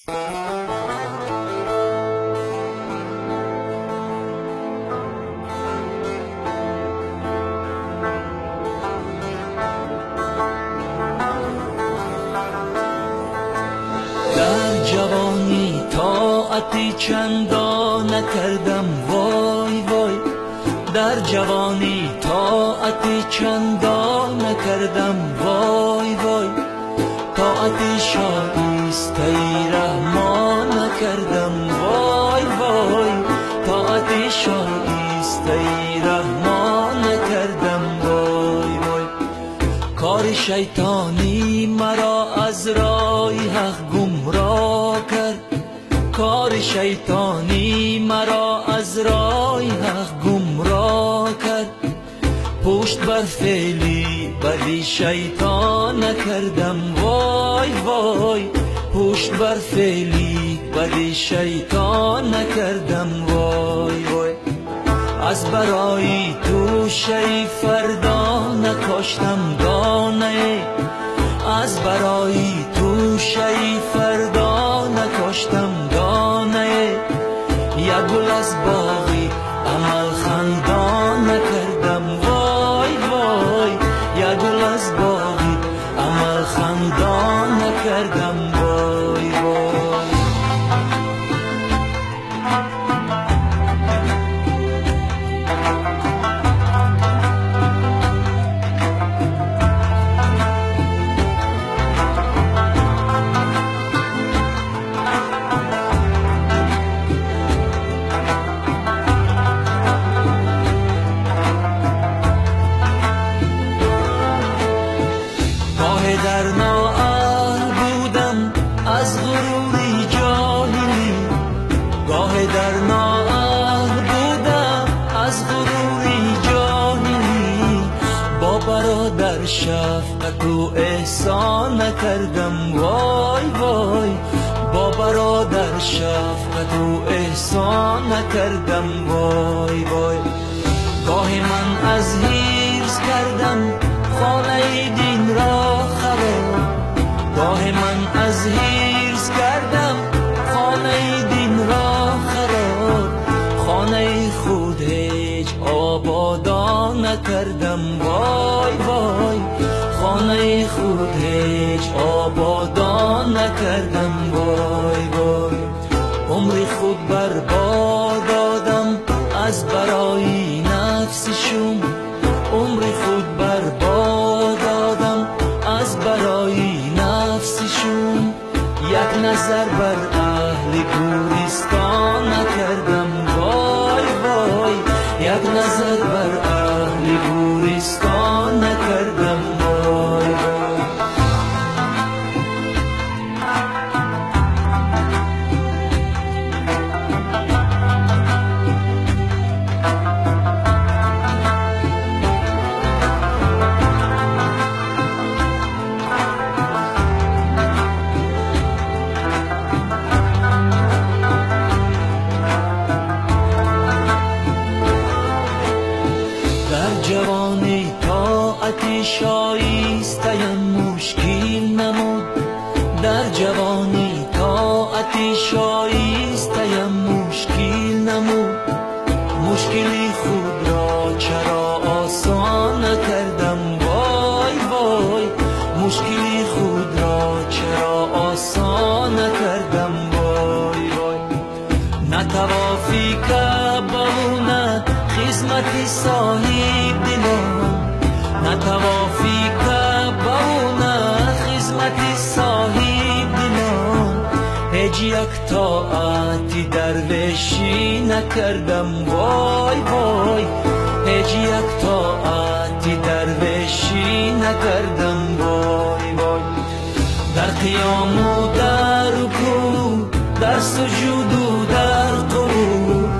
در جوانی طاعتی چندان نکردم وای وای، در جوانی طاعتی چندان نکردم وای وای، طاعتی شایسته رحمان نکردم وای وای، طاعتی شایسته رحمان نکردم وای وای. کار شیطانی مرا از راه حق گمراه کرد، کار شیطانی مرا از راه حق گمراه کرد، پشت بر فعلی بدی شیطان نکردم وای وای، پشت بر فعلی بدی شیطان نکردم وای وای. از برای تو شی فردا نکاشتم دانه، از برای تو شی فردا نکاشتم دانه، یک گل از باغی عمل خندان نکردم وای وای، یک گل از باغی عمل خندان نکردم وای وای. در نااهل بودم از غروری جاهلی، گاه در نااهل بودم از غروری جاهلی، با برادر شفقت و احسان نکردم وای وای، با برادر شفقت و احسان نکردم وای وای. گاه من از حرص کردم خانه دین را خراب، گاه من از حرص کردم خانه دین را خراب، خانه خود هیچ آبادان نکردم وای وای، خانه خود هیچ آبادان نکردم وای وای. عمری خود برباد دادم از برای نفس شوم، عمری خود برباد دادم از برای نفس شوم، یک نظر بر اهل گورستان نکردم وای وای، یک نظر بر اهل گورستان نکردم وای وای. جوانی طاعتی شایسته‌ام مشکل نمود، در جوانی طاعتی شایسته‌ام مشکل نمود، مشکلی خود را چرا آسان نکردم وای وای، مشکلی خود را چرا آسان نکردم وای وای. نتوافی که بونه خدمت صاحب دلان، نتوافی که بونه خدمت صاحب دلان، هیچ یک طاعتی درویشی نکردم وای وای، هیچ یک طاعتی درویشی نکردم وای وای. در قیام و در رکوع، در سجود و در قعود،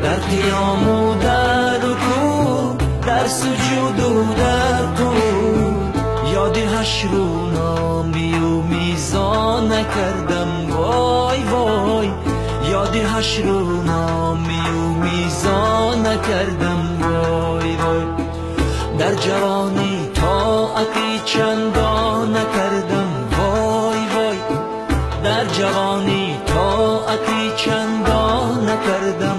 در قیام و در رکوع، در سجود و در قعود، یاد حشر و نامی و میزان نکردم وای وای، یاد حشر و نامی و میزان نکردم وای وای. در جوانی طاعتی چندان نکردم وای وای، در جوانی طاعتی چندان نکردم.